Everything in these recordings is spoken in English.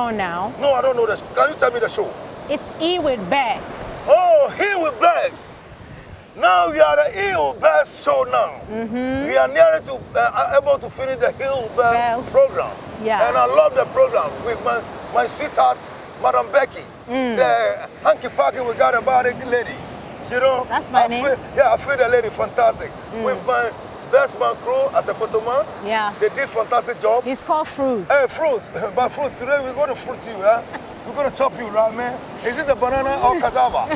show now. No, I don't know this. Can you tell me the show? It's E with Becks. Oh, here with Becks. Now we are the Hill Bells show now. We are nearly to able to finish the Hill Bells program. Yeah. And I love the program with my sweetheart, Madam Becky. The hanky panky we got about it lady. You know? That's my name. I feel the lady fantastic. With my best man crew as a photo man. Yeah. They did fantastic job. He's called Fruit. Hey, Fruit. But Fruit, today we're going to fruit you, huh? We're going to chop you, right, man? Is it a banana or cassava?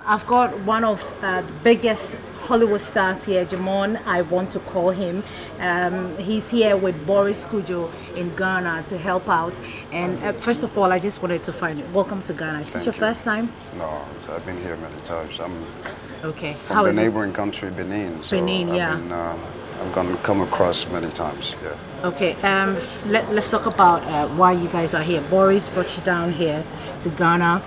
I've got one of the biggest Hollywood stars here, Jamon, I want to call him. He's here with Boris Kodjoe in Ghana to help out. And first of all, I just wanted to welcome to Ghana. Is this your first time? No, I've been here many times. I'm from the neighboring country, Benin. So Benin, yeah. I've come across many times, yeah. Okay, let's talk about why you guys are here. Boris brought you down here to Ghana.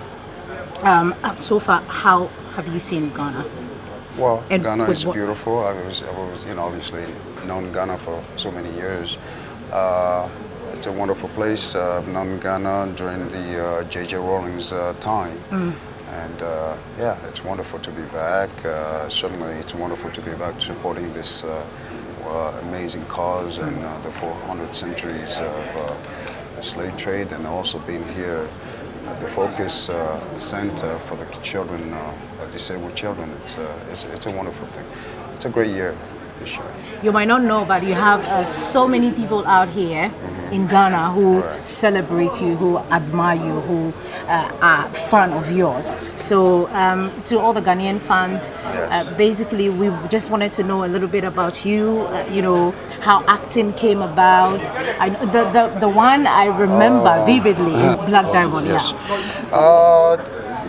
So far, how have you seen Ghana? Well, Ghana is beautiful. I've always, obviously known Ghana for so many years. It's a wonderful place. I've known Ghana during the J.J. Rawlings time. And yeah, it's wonderful to be back. Certainly, it's wonderful to be back supporting this amazing cause and the 400 centuries of slave trade, and also being here at the Focus Center for the children, disabled children. It's a wonderful thing. It's a great year this year. You might not know, but you have so many people out here in Ghana who celebrate you, who admire you, who are fan of yours. So to all the Ghanaian fans, basically we just wanted to know a little bit about you, you know, how acting came about. The one I remember vividly is Black Diamond. Yes.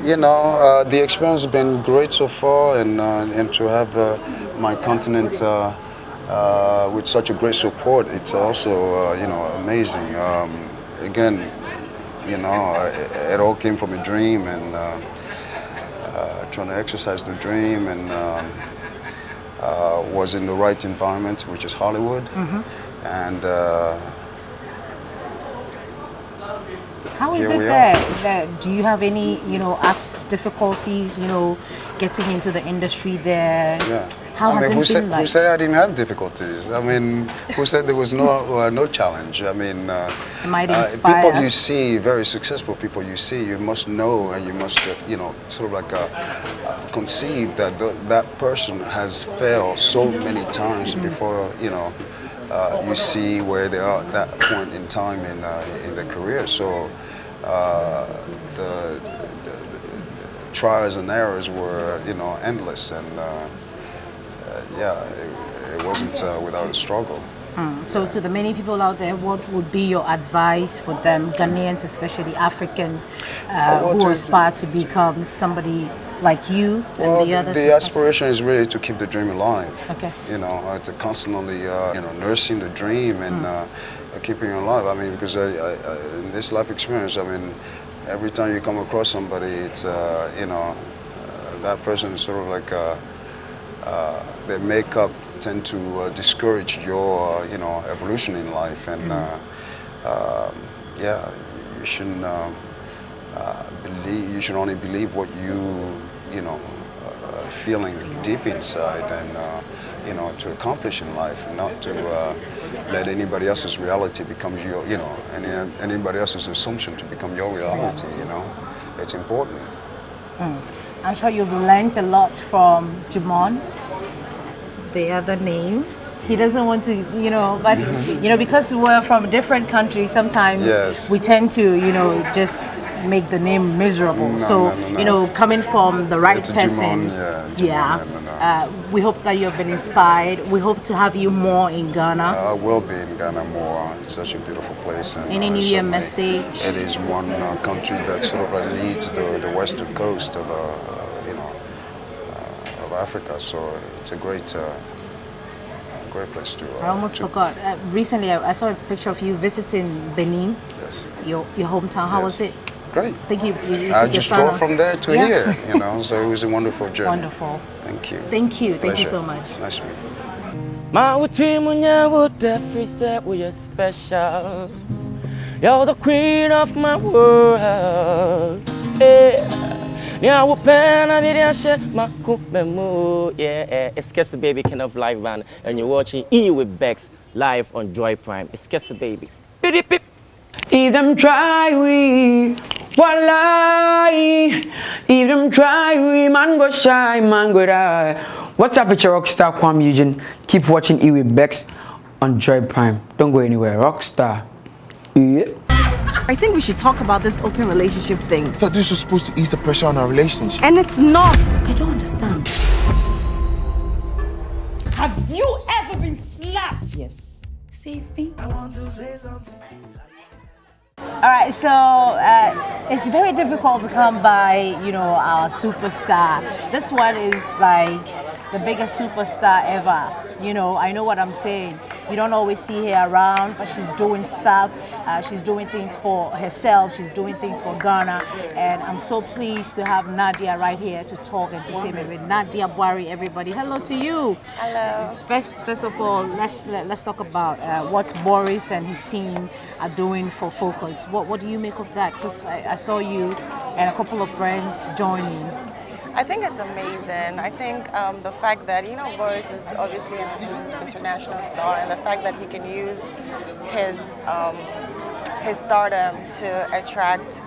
You know, the experience has been great so far, and to have my continent with such a great support, it's also you know, amazing. Again, you know, it all came from a dream, and trying to exercise the dream, and was in the right environment, which is Hollywood, and how is it there? Do you have any, you know, difficulties, you know, getting into the industry there? Yeah. How has it been like? Who said I didn't have difficulties? I mean, who said there was no challenge? I mean, people you see, very successful people you see, you must know, and you must, you know, sort of like conceive that that person has failed so many times before, you know, you see where they are at that point in time in their career. So the trials and errors were, you know, endless, and yeah, it wasn't without a struggle. So to the many people out there, what would be your advice for them, Ghanaians, especially Africans, who aspire to become somebody like you and the others? The aspiration is really to keep the dream alive. Okay. You know, to constantly, you know, nursing the dream and keeping it alive. I mean, because in this life experience, I mean, every time you come across somebody, it's, you know, that person is sort of like, their makeup tend to discourage your, you know, evolution in life. And yeah, you shouldn't believe, you should only believe what you know, feeling deep inside, and you know, to accomplish in life, and not to let anybody else's reality become your, you know, anybody else's assumption to become your reality. You know, it's important. I'm sure you've learned a lot from Jamon, the other name. He doesn't want to, you know, but you know, because we're from different countries, sometimes we tend to, you know, just make the name miserable. You know, coming from the right person, we hope that you've been inspired. We hope to have you more in Ghana. I will be in Ghana more. It's such a beautiful place. And, any New Year message? It is one country that sort of leads the western coast of, you know, of Africa. So it's a great great place to. I almost forgot. Recently, I saw a picture of you visiting Benin, Yes. your hometown. How was it? Great. I think you I took your just son drove off. from there to here, you know, so it was a wonderful journey. Wonderful. Thank you. Thank you. Thank you Pleasure. so much. It's nice to meet you. My Utimunya would every set we are special. You're the queen of my world. Yeah, we pen and it share my memo. Yeah, it's Kessa Baby kind of live band, and you're watching E with Becks live on Joy Prime. It's Kessa Baby. Pip, pip. If them try we, wallahi. If them try we, man go shy, man go die. What's up, it's your rockstar Kwame Eugene. Keep watching E with Becks on Joy Prime. Don't go anywhere, rockstar. Yeah. I think we should talk about this open relationship thing. I thought this was supposed to ease the pressure on our relationship. And it's not. I don't understand. Have you ever been slapped? Yes. Say thing. All right, so it's very difficult to come by, you know, our superstar. This one is like the biggest superstar ever. You know, I know what I'm saying. You don't always see her around, but she's doing stuff. She's doing things for herself. She's doing things for Ghana. And I'm so pleased to have Nadia right here to talk entertainment with Nadia Buari, everybody. Hello to you. Hello. First of all, let's talk about what Boris and his team are doing for Focus. What do you make of that? Because I saw you and a couple of friends joining. I think it's amazing. I think the fact that, you know, Boris is obviously an international star, and the fact that he can use his stardom to attract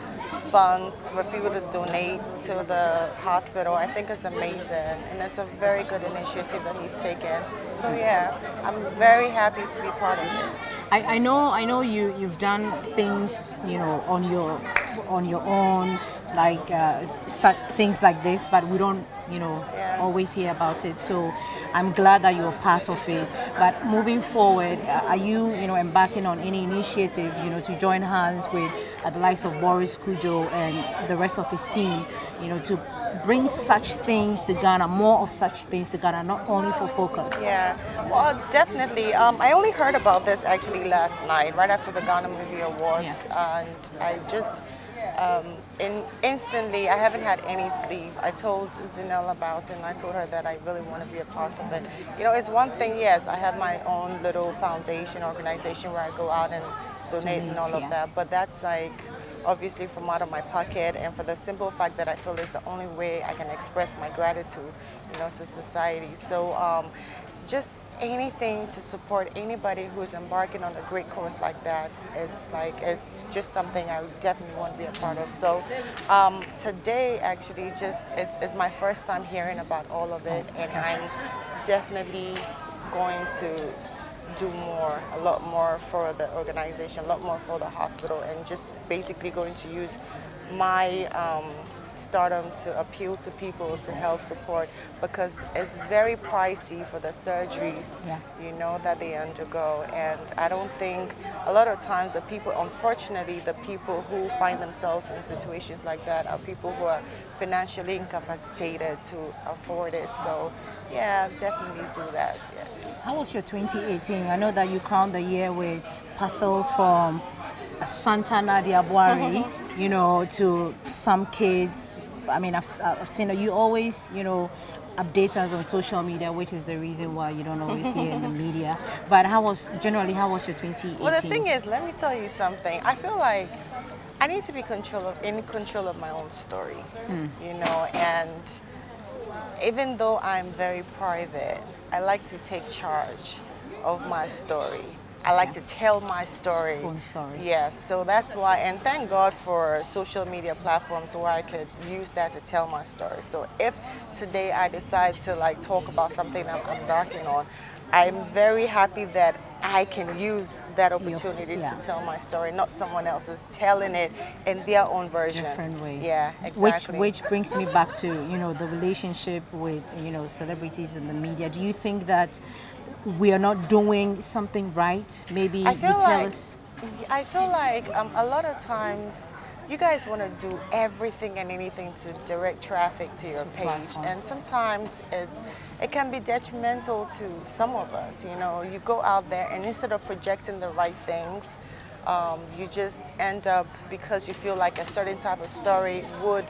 funds for people to donate to the hospital, I think it's amazing, and it's a very good initiative that he's taken. So yeah, I'm very happy to be part of it. I know you've done things, you know, on your own, like things like this, but we don't, you know, always hear about it. So I'm glad that you're part of it. But moving forward, are you, you know, embarking on any initiative, you know, to join hands with the likes of Boris Kodjoe and the rest of his team, you know, to bring such things to Ghana, more of such things to Ghana, not only for Focus? Yeah, well, definitely. I only heard about this actually last night, right after the Ghana Movie Awards, and I just instantly, I haven't had any sleep. I told Zinel about it, and I told her that I really want to be a part of it. You know, it's one thing, yes, I have my own little foundation organization where I go out and donate and all of that, but that's like obviously from out of my pocket, and for the simple fact that I feel is the only way I can express my gratitude, you know, to society. So just anything to support anybody who's embarking on a great course like that, it's just something I would definitely want to be a part of. So today actually it's my first time hearing about all of it, and I'm definitely going to do more, a lot more for the organization, a lot more for the hospital, and just basically going to use my stardom to appeal to people to help support, because it's very pricey for the surgeries, you know, that they undergo. And I don't think a lot of times the people, unfortunately, the people who find themselves in situations like that are people who are financially incapacitated to afford it. So yeah, definitely do that. Yeah. How was your 2018? I know that you crowned the year with parcels from Santa Nadia Buari, you know, to some kids. I mean, I've seen that you always, you know, update us on social media, which is the reason why you don't always hear in the media. But how was your 2018? Well, the thing is, let me tell you something. I feel like I need to be in control of my own story, you know, and even though I'm very private, I like to take charge of my story. I like to tell my story. Own story. Yes, so that's why, and thank God for social media platforms where I could use that to tell my story. So if today I decide to like talk about something I'm embarking on, I'm very happy that I can use that opportunity to tell my story, not someone else's telling it in their own version. Different way. Yeah, exactly. Which brings me back to, you know, the relationship with, you know, celebrities in the media. Do you think that we are not doing something right? Maybe you tell us. I feel like a lot of times you guys want to do everything and anything to direct traffic to your page, and sometimes it can be detrimental to some of us. You know, you go out there and instead of projecting the right things, you just end up, because you feel like a certain type of story would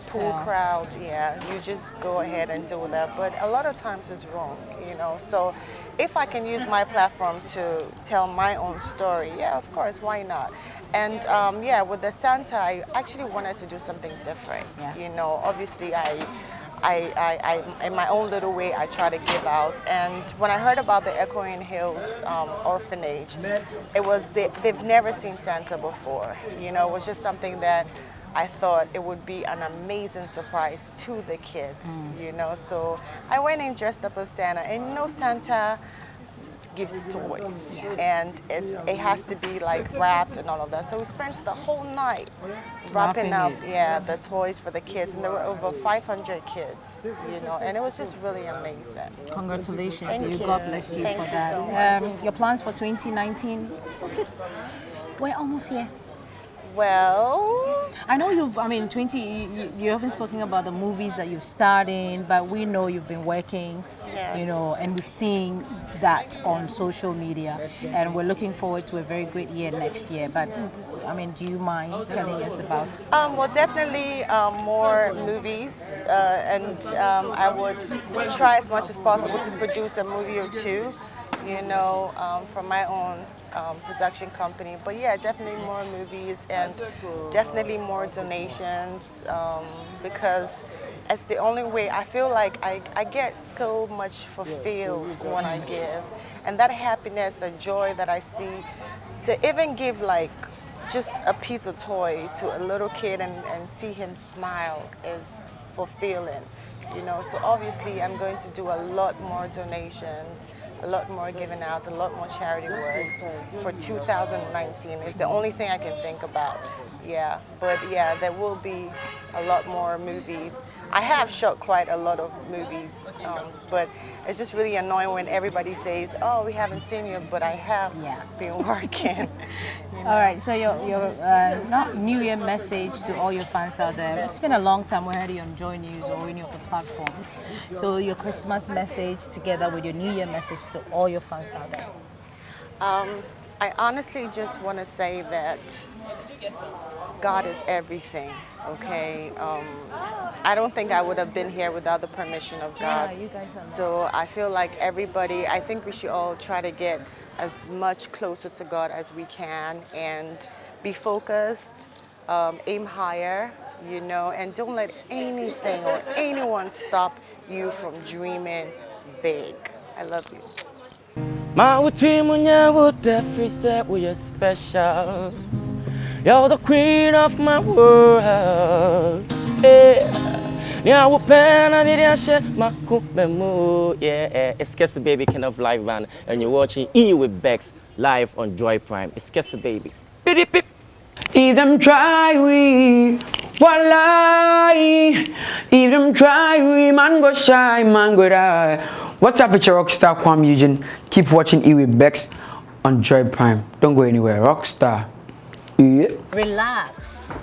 pull crowd, you just go ahead and do that. But a lot of times it's wrong, you know. So if I can use my platform to tell my own story, of course, why not? And with the Santa, I actually wanted to do something different. You know, obviously I in my own little way, I try to give out. And when I heard about the Echoing Hills orphanage, it was they've never seen Santa before. You know, it was just something that I thought it would be an amazing surprise to the kids, you know. So I went and dressed up as Santa, and you know, Santa gives toys, and it has to be like wrapped and all of that. So we spent the whole night wrapping up, the toys for the kids, and there were over 500 kids, you know, and it was just really amazing. Congratulations Thank to you. you. God bless you Thank for you that. so much. Your plans for 2019? We're almost here. Well, I know you haven't spoken about the movies that you've starred in, but we know you've been working, you know, and we've seen that on social media, and we're looking forward to a very great year next year. But I mean, do you mind telling us about? Well, definitely more movies, and I would try as much as possible to produce a movie or two, you know, from my own production company. But yeah, definitely more movies and definitely more donations, because it's the only way. I feel like I get so much fulfilled when I give, and that happiness, the joy that I see, to even give like just a piece of toy to a little kid and see him smile is fulfilling, you know. So obviously I'm going to do a lot more donations, a lot more giving out, a lot more charity work for 2019. It's the only thing I can think about. But there will be a lot more movies. I have shot quite a lot of movies, but it's just really annoying when everybody says, "Oh, we haven't seen you," but I have been working. You know? All right, so your New Year message to all your fans out there. It's been a long time we heard you on JoyNews or any of the platforms. So your Christmas message together with your New Year message to all your fans out there. I honestly just want to say that God is everything, okay? I don't think I would have been here without the permission of God. You guys are So I feel like everybody, I think we should all try to get as much closer to God as we can and be focused, aim higher, you know, and don't let anything or anyone stop you from dreaming big. I love you. You're special. You're the queen of my world. It's Kessa Baby, King of Live Band, and you're watching E with Becks live on Joy Prime. It's Kessa Baby. Beep, beep. If them try we, wallahi. If them try we, man go shy, man go die. What's up, it's your rockstar Kwame Eugene. Keep watching E with Becks on Joy Prime. Don't go anywhere, rockstar. Relax.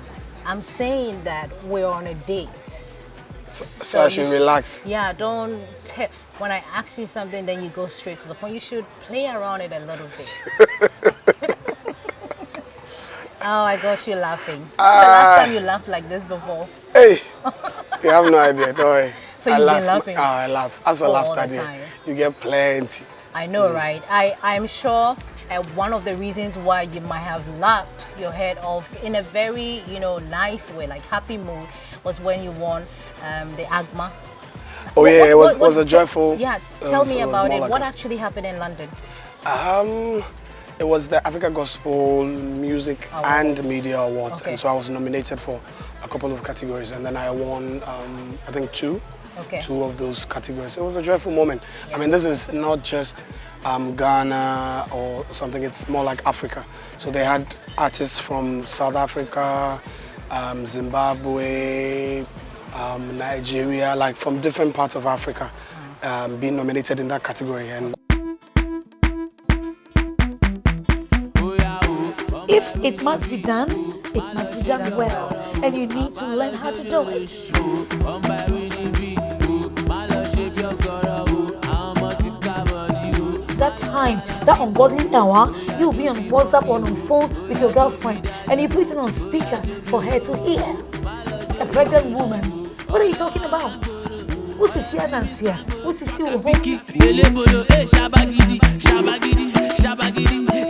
I'm saying that we're on a date. So I should relax. Yeah, don't when I ask you something, then you go straight to the point. You should play around it a little bit. Oh, I got you laughing. When's the last time you laughed like this before? Hey, you have no idea, don't worry. So you've been laughing? I laugh. As I laughed that day, you get plenty. I know, right? I'm sure one of the reasons why you might have laughed your head off in a very, nice way, like happy mood, was when you won the AGMA. Oh yeah, it was a joyful. Yeah, tell me about it. Like what actually happened in London? It was the Africa Gospel Music and Media Awards, and so I was nominated for a couple of categories, and then I won, I think two of those categories. It was a joyful moment. Yeah. I mean, this is not just Ghana or something, it's more like Africa. So they had artists from South Africa, Zimbabwe, Nigeria, like from different parts of Africa, being nominated in that category. And if it must be done, it must be done well, and you need to learn how to do it. That time, that ungodly hour, you'll be on WhatsApp or on phone with your girlfriend, and you put it on speaker for her to hear. A pregnant woman. What are you talking about? Who's this here and here? Who's this here?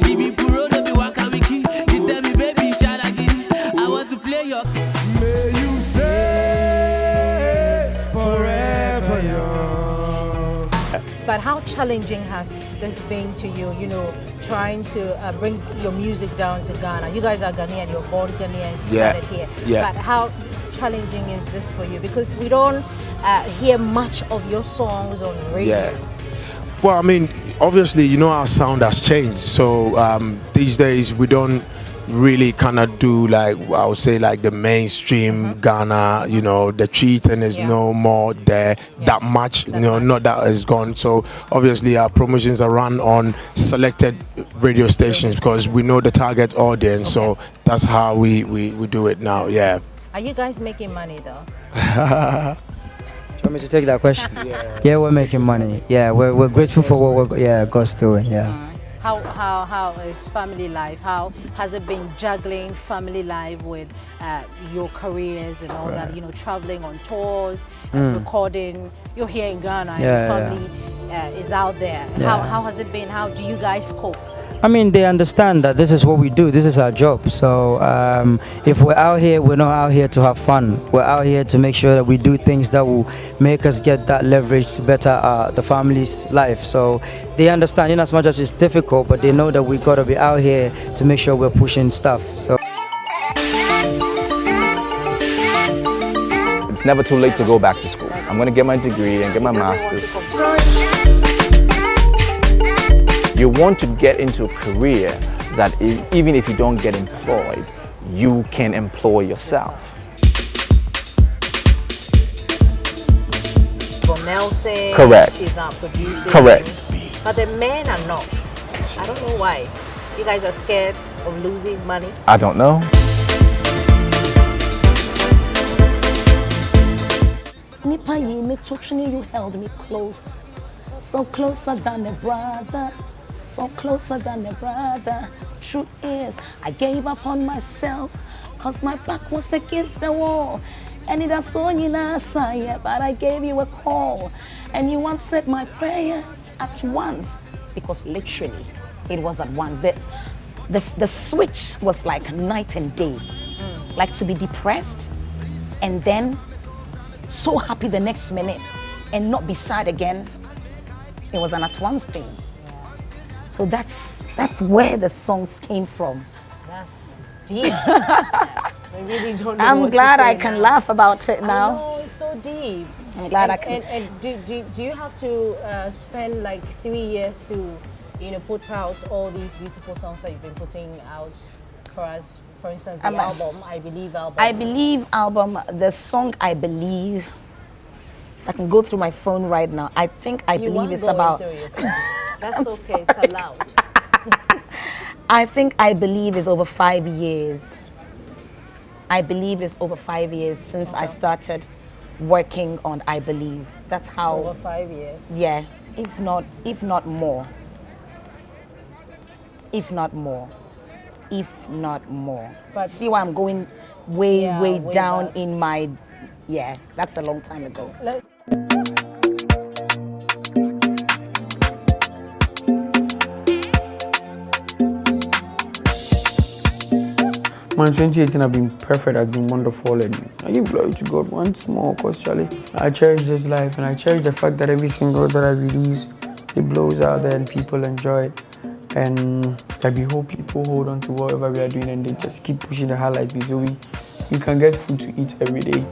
She be puro, no be waka wiki. She tell me, baby, shabagidi. I want to play your. May you stay forever young. But how challenging has this been to you, you know, trying to bring your music down to Ghana? You guys are Ghanaian, you're born Ghanaian, you started here. Yeah. But how challenging is this for you? Because we don't hear much of your songs on radio. Yeah. Well, I mean, obviously, you know, our sound has changed. So these days we don't really kind of do like, I would say, like the mainstream Ghana, you know, the cheating is no more there that much, you know, not that is gone. So obviously our promotions are run on selected radio stations because we know the target audience. So that's how we do it now. Yeah. Are you guys making money though? Do you want me to take that question? Yeah, we're making money. Yeah, we're grateful for what God's doing. Yeah. How is family life? How has it been juggling family life with your careers and all that? You know, traveling on tours, and recording. You're here in Ghana, and your family is out there. Yeah. How has it been? How do you guys cope? I mean, they understand that this is what we do. This is our job. So if we're out here, we're not out here to have fun. We're out here to make sure that we do things that will make us get that leverage to better the family's life. So they understand, in as much as it's difficult, but they know that we got to be out here to make sure we're pushing stuff. So it's never too late to go back to school. I'm going to get my degree and get my master's. You want to get into a career that even if you don't get employed, you can employ yourself. For Nelson, correct. She's not producing. Correct. But the men are not. I don't know why. You guys are scared of losing money? I don't know. You held me close, so closer than a brother. So closer than a brother. Truth is, I gave up on myself, cause my back was against the wall. And it has on you last night, but I gave you a call. And you answered my prayer at once. Because literally, it was at once. The switch was like night and day. Like to be depressed, and then so happy the next minute, and not be sad again. It was an at once thing. So that's where the songs came from. That's deep. I really don't know. I'm glad I can laugh about it now. Oh, it's so deep. I'm glad I can. And do you have to spend like 3 years to, you know, put out all these beautiful songs that you've been putting out for us? For instance, the album, I Believe album. I Believe album, the song I Believe. I can go through my phone right now. I think I Believe it's about. That's okay, it's allowed. I think I Believe is over 5 years. I Believe is over 5 years since I started working on I Believe. That's how. Over 5 years. Yeah, if not more. If not more. If not more. But see why I'm going way down back in my. Yeah, that's a long time ago. Man, 2018 have been perfect, has been wonderful, and I give glory to God once more, because Charlie, I cherish this life, and I cherish the fact that every single that I release, it blows out there and people enjoy it. And I hope people hold on to whatever we are doing, and they just keep pushing the highlight beat so we can get food to eat every day.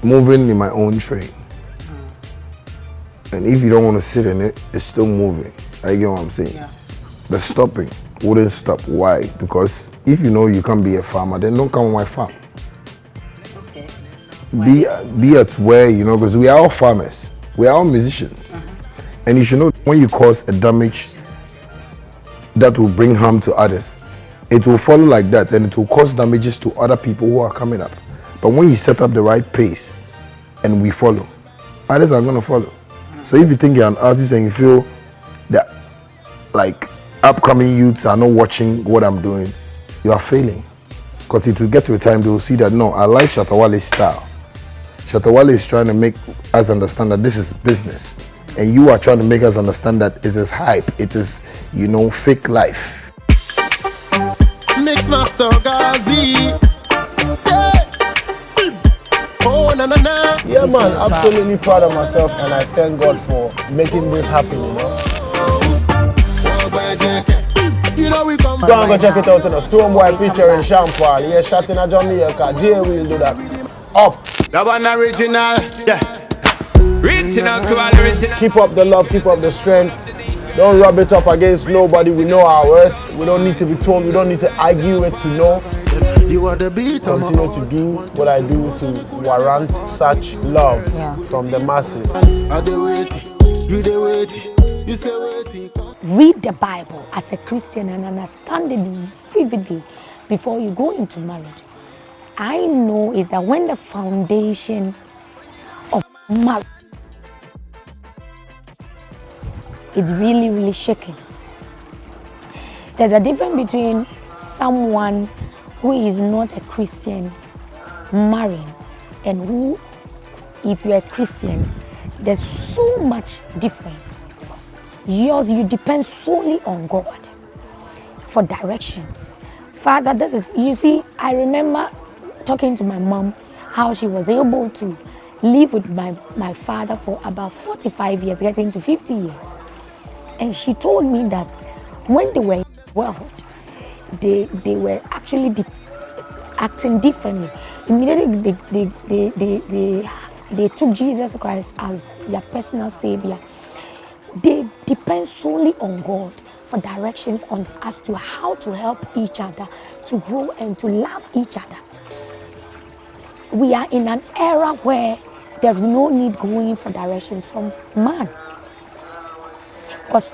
Moving in my own train. And if you don't want to sit in it, it's still moving. I get what I'm saying? Yeah. The stopping wouldn't stop. Why? Because if you know you can't be a farmer, then don't come on my farm. Okay. Be at where, you know, because we are all farmers. We are all musicians. And you should know when you cause a damage that will bring harm to others, it will follow like that and it will cause damages to other people who are coming up. But when you set up the right pace and we follow, others are going to follow. So if you think you're an artist and you feel that like upcoming youths are not watching what I'm doing, you are failing. Because it will get to a time they will see that, no, I like Shatta Wale's style. Shatta Wale is trying to make us understand that this is business. And you are trying to make us understand that it is hype. It is, you know, fake life. Mixmaster Gazi. Oh, na na na. Yeah, man, absolutely proud of myself, and I thank God for making this happen, you know. Go and go check it out in a Stoneboy featuring Champagne. Yeah, shot in a Jamaica. Jay will do that. Up. That one original. Yeah. Original to all original. Keep up the love, keep up the strength. Don't rub it up against nobody. We know our worth. We don't need to be told. We don't need to argue it to know. You are the beat. Continue to do what I do to warrant such love from the masses. Read the Bible as a Christian and understand it vividly before you go into marriage. I know is that when the foundation of marriage is really shaking, there's a difference between someone who is not a Christian marrying and who, if you're a Christian, there's so much difference. Yours, you depend solely on God for directions. Father, this is, you see, I remember talking to my mom, how she was able to live with my father for about 45 years, getting to 50 years. And she told me that when they were in the world, they were actually acting differently. Immediately they took Jesus Christ as their personal savior. They depend solely on God for directions on as to how to help each other to grow and to love each other. We are in an era where there is no need going for directions from man. Because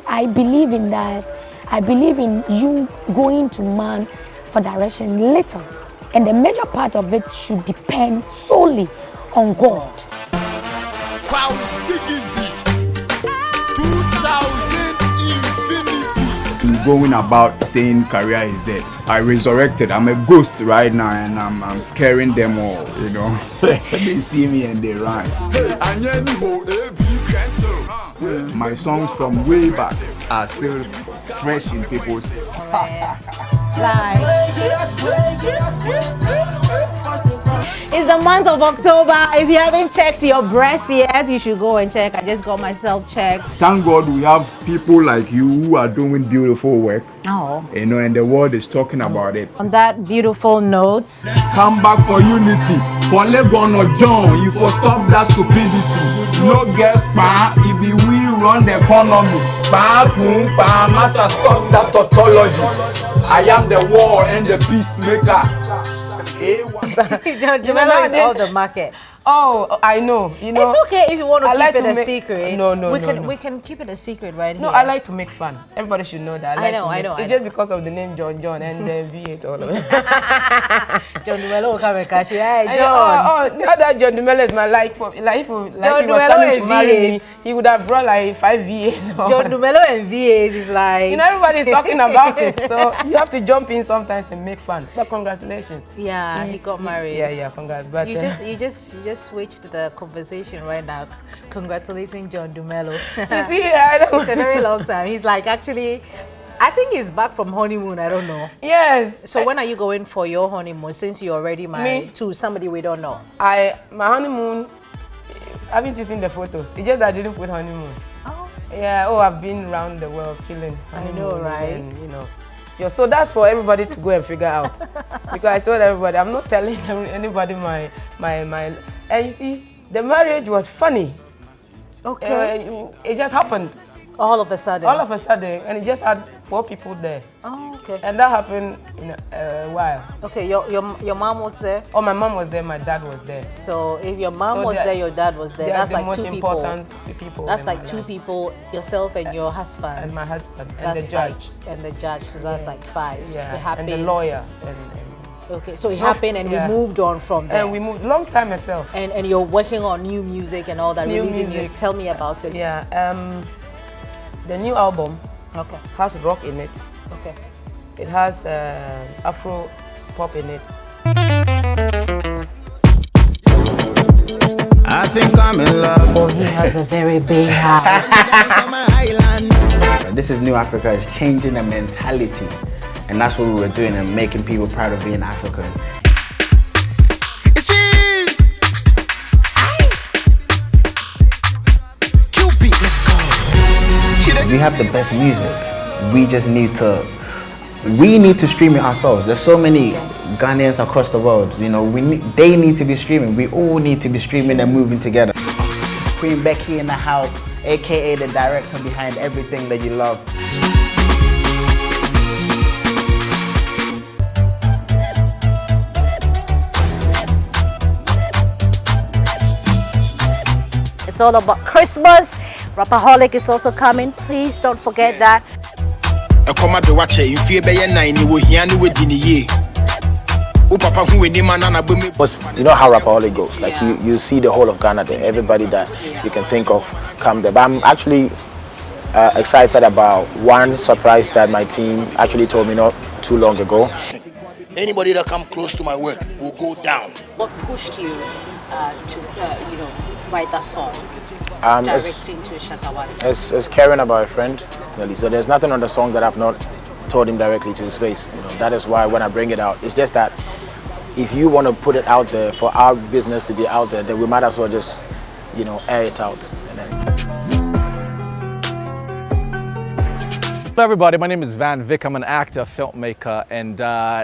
I believe in that. I believe in you going to man for direction later. And the major part of it should depend solely on God. Wow, 2000 infinity. Going about saying career is dead. I resurrected. I'm a ghost right now and I'm scaring them all, you know. They see me and they run. My songs from way back are still fresh in people's It's the month of October. If you haven't checked your breast yet, you should go and check. I just got myself checked. Thank God we have people like you who are doing beautiful work. Oh. You know, and the world is talking about it. On that beautiful note, come back for unity. John, you for stop that stupidity. No get pa, it be we run the economy. Master, stop that tautology. I am the war and the peacemaker. John Dumelo is all the market. Oh, I know. You know, it's okay if you want to keep it a secret. No. We can keep it a secret right here. No, I like to make fun. Everybody should know that. I know. It's just because of the name John and the V8 all of it. John Dumelo will come and catch you. Hey, John. Oh, not that John Dumelo is my like for like if John he was coming to marry me, he would have brought like 5 V8. John Dumelo and V8 is like, you know, everybody's talking about it, so you have to jump in sometimes and make fun. But congratulations. Yeah, he got married. Yeah, congrats. But you just switched the conversation right now, congratulating John Dumelo. You see, it's a very long time. He's like, actually, I think he's back from honeymoon. I don't know. Yes. So when are you going for your honeymoon? Since you're already married to somebody we don't know. My honeymoon, I haven't seen the photos. It's just I didn't put honeymoon. Oh. Yeah. Oh, I've been around the world chilling. I know, right? And, you know. Yeah, so that's for everybody to go and figure out. Because I told everybody, I'm not telling anybody my. And you see, the marriage was funny. Okay. It just happened. All of a sudden? All of a sudden, and he just had 4 people there. Oh, okay. And that happened in a while. Okay, your mom was there? Oh, my mom was there, my dad was there. So if your mom was there, your dad was there. That's like 2 people. That's like 2 people, yourself and your husband. And my husband, and that's the judge. And the judge, so that's like 5. Yeah, it happened. and the lawyer. Okay, so it happened and we moved on from there. And we moved long time myself. And you're working on new music and all that, new releasing music. Tell me about it. Yeah, the new album has rock in it. Okay. It has Afro pop in it. I think I'm in love. Oh, he has a very big house. This is New Africa. It's changing the mentality. And that's what we were doing and making people proud of being African. We have the best music. We just need to stream it ourselves. There's so many Ghanaians across the world. You know, they need to be streaming. We all need to be streaming and moving together. Queen Becky in the house, aka the director behind everything that you love. It's all about Christmas. Rapaholic is also coming. Please don't forget that. You know how Rapaholic goes. Like you see the whole of Ghana there. Everybody that you can think of come there. But I'm actually excited about one surprise that my team actually told me not too long ago. Anybody that come close to my work will go down. What pushed you to write that song? Directing to Shatawari. It's caring about a friend. So there's nothing on the song that I've not told him directly to his face. You know, that is why when I bring it out, it's just that if you want to put it out there for our business to be out there, then we might as well just, air it out. Hello everybody, my name is Van Vick. I'm an actor, filmmaker, and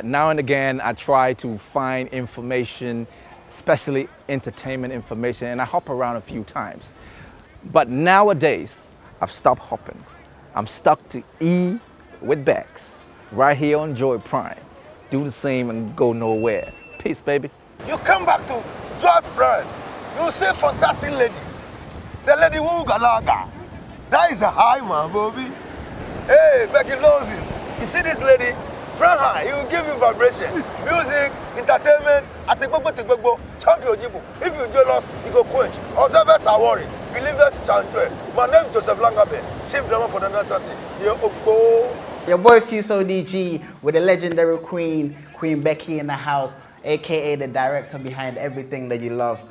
now and again I try to find information, especially entertainment information, and I hop around a few times. But nowadays, I've stopped hopping. I'm stuck to E with Becks, right here on Joy Prime. Do the same and go nowhere. Peace, baby. You come back to Joy Prime, you see fantastic lady. The lady who galaga. That is a high man, baby. Hey, Becky knows this. You see this lady? Friend her, he will give you vibration. Music, entertainment, atikbobo, champion jibu. If you jealous, you go quench. Observers are worried. Believers chant. My name is Joseph Langabe, Chief Drummer for the National Team. Your boy Fuso DG with the legendary Queen Becky in the house, aka the director behind everything that you love.